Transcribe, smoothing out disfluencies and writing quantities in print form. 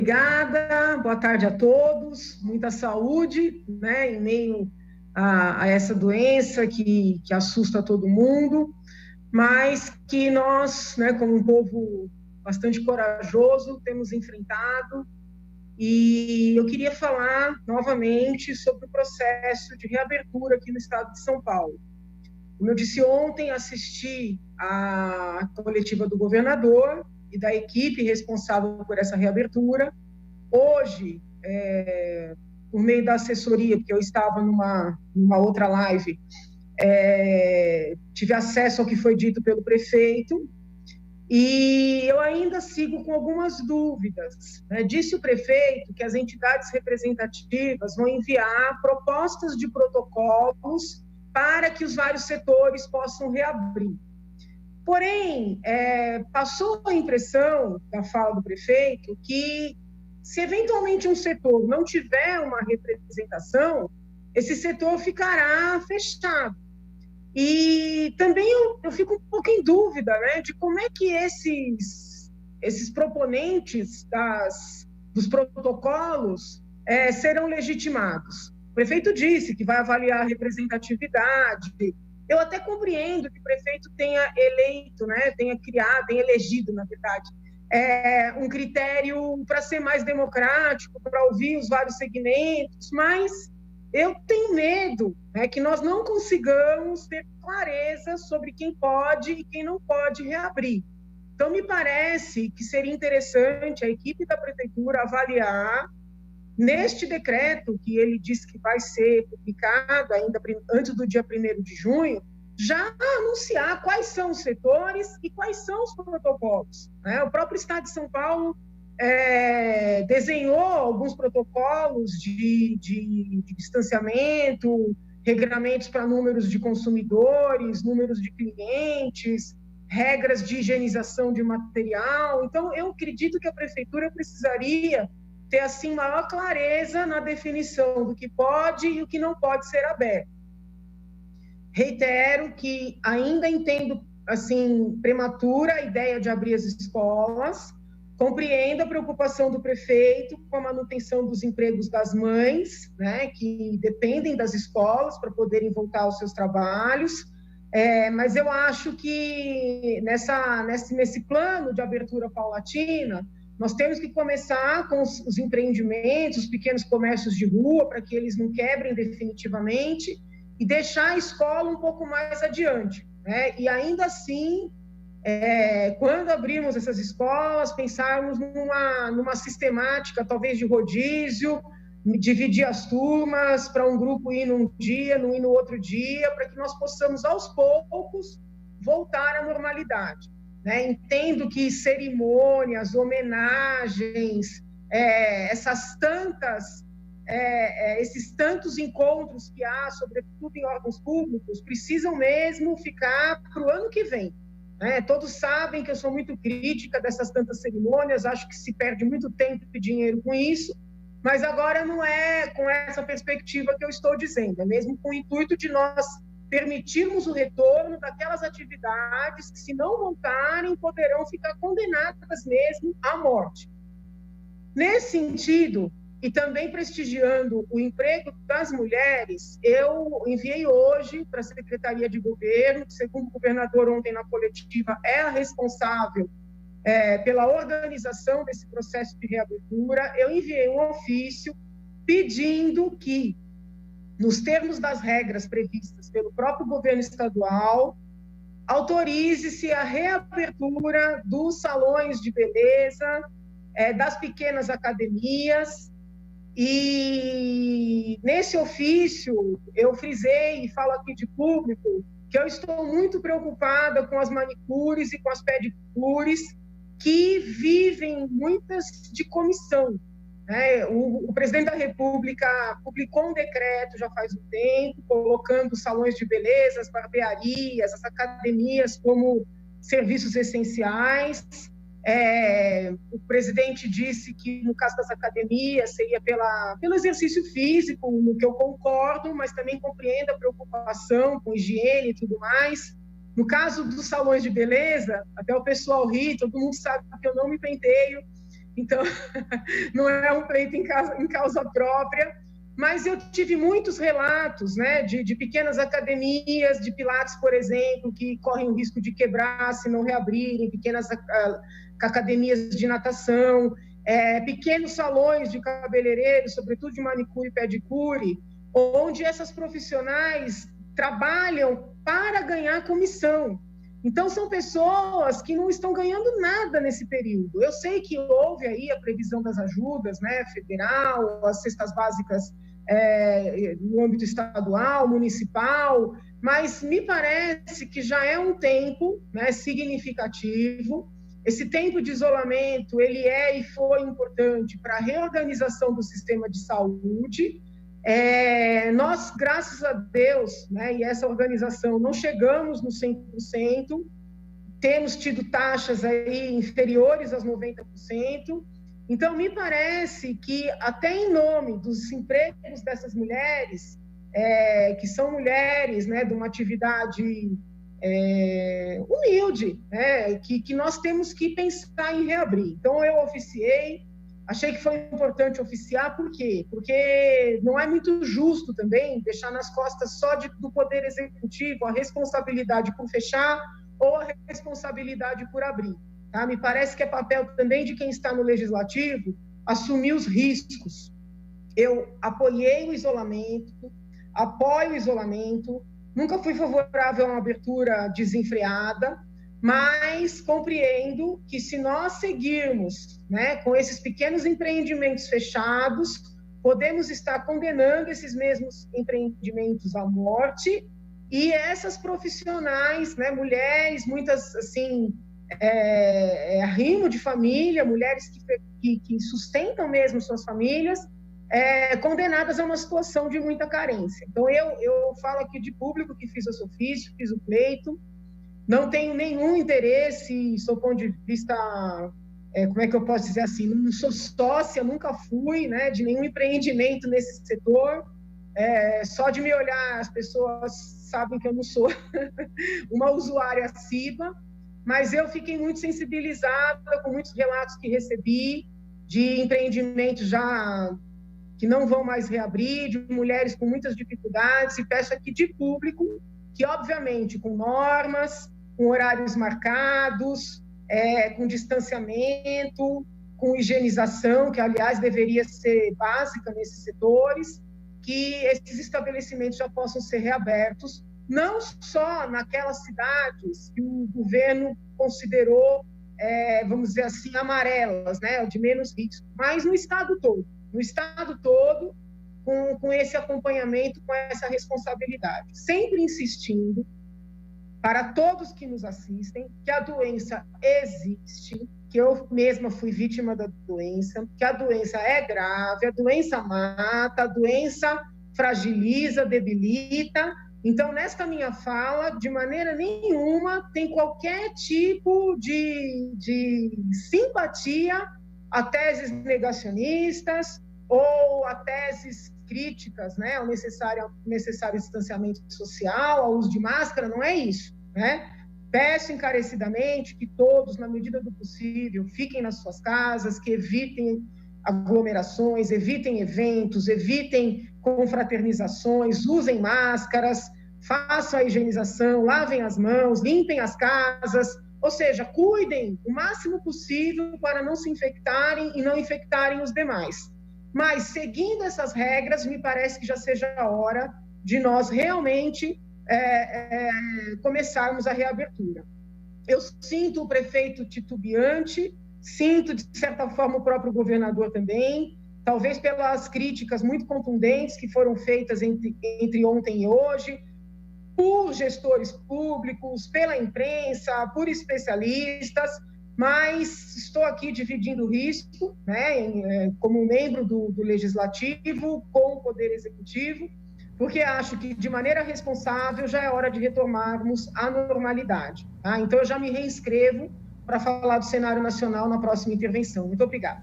Obrigada, boa tarde a todos, muita saúde, né, em meio a essa doença que assusta todo mundo, mas que nós, né, como um povo bastante corajoso, temos enfrentado. E eu queria falar novamente sobre o processo de reabertura aqui no estado de São Paulo. Como eu disse ontem, assisti à coletiva do governador e da equipe responsável por essa reabertura. Hoje, por meio da assessoria, porque eu estava numa outra live, tive acesso ao que foi dito pelo prefeito, e eu ainda sigo com algumas dúvidas, né? Disse o prefeito que as entidades representativas vão enviar propostas de protocolos para que os vários setores possam reabrir. Porém, passou a impressão da fala do prefeito que, se eventualmente um setor não tiver uma representação, esse setor ficará fechado. E também eu fico um pouco em dúvida, né, de como é que esses proponentes dos protocolos serão legitimados. O prefeito disse que vai avaliar a representatividade. Eu até compreendo que o prefeito tenha eleito, né, tenha elegido, na verdade, um critério para ser mais democrático, para ouvir os vários segmentos, mas eu tenho medo, né, que nós não consigamos ter clareza sobre quem pode e quem não pode reabrir. Então, me parece que seria interessante a equipe da prefeitura avaliar, neste decreto, que ele disse que vai ser publicado ainda antes do dia 1º de junho, já anunciar quais são os setores e quais são os protocolos, né? O próprio Estado de São Paulo desenhou alguns protocolos de distanciamento, regramentos para números de consumidores, números de clientes, regras de higienização de material. Então, eu acredito que a prefeitura precisaria ter, assim, maior clareza na definição do que pode e o que não pode ser aberto. Reitero que ainda entendo, assim, prematura a ideia de abrir as escolas, compreendo a preocupação do prefeito com a manutenção dos empregos das mães, né, que dependem das escolas para poderem voltar aos seus trabalhos, mas eu acho que nesse plano de abertura paulatina, nós temos que começar com os empreendimentos, os pequenos comércios de rua, para que eles não quebrem definitivamente, e deixar a escola um pouco mais adiante, né? E ainda assim, quando abrirmos essas escolas, pensarmos numa sistemática, talvez de rodízio, dividir as turmas para um grupo ir num dia, não ir no outro dia, para que nós possamos, aos poucos, voltar à normalidade, né? Entendo que cerimônias, homenagens, esses tantos encontros que há, sobretudo em órgãos públicos, precisam mesmo ficar para o ano que vem, né? Todos sabem que eu sou muito crítica dessas tantas cerimônias, acho que se perde muito tempo e dinheiro com isso, mas agora não é com essa perspectiva que eu estou dizendo, é mesmo com o intuito de nós permitirmos o retorno daquelas atividades que, se não voltarem, poderão ficar condenadas mesmo à morte. Nesse sentido, e também prestigiando o emprego das mulheres, eu enviei hoje para a Secretaria de Governo, que, segundo o governador ontem na coletiva, é a responsável pela organização desse processo de reabertura. Eu enviei um ofício pedindo que, nos termos das regras previstas pelo próprio governo estadual, autorize-se a reabertura dos salões de beleza, das pequenas academias. E nesse ofício eu frisei, e falo aqui de público, que eu estou muito preocupada com as manicures e com as pedicures, que vivem muitas de comissão, né? O presidente da República publicou um decreto já faz um tempo, colocando salões de beleza, as barbearias, as academias como serviços essenciais. O presidente disse que, no caso das academias, seria pelo exercício físico, no que eu concordo, mas também compreendo a preocupação com higiene e tudo mais. No caso dos salões de beleza, até o pessoal ri, todo mundo sabe que eu não me penteio, então não é um pleito em causa própria, mas eu tive muitos relatos, né, de pequenas academias de Pilates, por exemplo, que correm o risco de quebrar se não reabrirem, pequenas academias de natação, pequenos salões de cabeleireiro, sobretudo de manicure e pedicure, onde essas profissionais trabalham para ganhar comissão. Então, são pessoas que não estão ganhando nada nesse período. Eu sei que houve aí a previsão das ajudas, né, federal, as cestas básicas no âmbito estadual, municipal, mas me parece que já é um tempo, né, significativo. Esse tempo de isolamento, ele e foi importante para a reorganização do sistema de saúde. Nós, graças a Deus, né, e essa organização, não chegamos no 100%, temos tido taxas aí inferiores aos 90%, então me parece que até em nome dos empregos dessas mulheres, que são mulheres, né, de uma atividade humilde, né, que nós temos que pensar em reabrir. Então eu oficiei, achei que foi importante oficiar, por quê? Porque não é muito justo também deixar nas costas só do Poder Executivo a responsabilidade por fechar ou a responsabilidade por abrir. Tá? Me parece que é papel também de quem está no Legislativo assumir os riscos. Eu apoiei o isolamento, apoio o isolamento, nunca fui favorável a uma abertura desenfreada, mas compreendo que se nós seguirmos, né, com esses pequenos empreendimentos fechados, podemos estar condenando esses mesmos empreendimentos à morte, e essas profissionais, né, mulheres, muitas assim, arrimo de família, mulheres que sustentam mesmo suas famílias, condenadas a uma situação de muita carência. Então eu falo aqui de público que fiz esse ofício, fiz o pleito, não tenho nenhum interesse, sob o ponto de vista, como é que eu posso dizer assim, não sou sócia, nunca fui, né, de nenhum empreendimento nesse setor, só de me olhar as pessoas sabem que eu não sou uma usuária assídua, mas eu fiquei muito sensibilizada com muitos relatos que recebi de empreendimentos já que não vão mais reabrir, de mulheres com muitas dificuldades, e peço aqui de público que, obviamente, com normas, com horários marcados, com distanciamento, com higienização, que, aliás, deveria ser básica nesses setores, que esses estabelecimentos já possam ser reabertos, não só naquelas cidades que o governo considerou, vamos dizer assim, amarelas, né, de menos risco, mas no estado todo. No estado todo, com esse acompanhamento, com essa responsabilidade. Sempre insistindo, para todos que nos assistem, que a doença existe, que eu mesma fui vítima da doença, que a doença é grave, a doença mata, a doença fragiliza, debilita. Então, nesta minha fala, de maneira nenhuma tem qualquer tipo de simpatia a teses negacionistas ou a teses críticas, né, ao necessário distanciamento social, ao uso de máscara, não é isso, né? Peço encarecidamente que todos, na medida do possível, fiquem nas suas casas, que evitem aglomerações, evitem eventos, evitem confraternizações, usem máscaras, façam a higienização, lavem as mãos, limpem as casas, ou seja, cuidem o máximo possível para não se infectarem e não infectarem os demais. Mas, seguindo essas regras, me parece que já seja a hora de nós realmente começarmos a reabertura. Eu sinto o prefeito titubeante, sinto, de certa forma, o próprio governador também, talvez pelas críticas muito contundentes que foram feitas entre ontem e hoje, por gestores públicos, pela imprensa, por especialistas, mas estou aqui dividindo o risco, né, como membro do Legislativo com o Poder Executivo, porque acho que, de maneira responsável, já é hora de retomarmos a normalidade. Tá? Então, eu já me reinscrevo para falar do cenário nacional na próxima intervenção. Muito obrigada.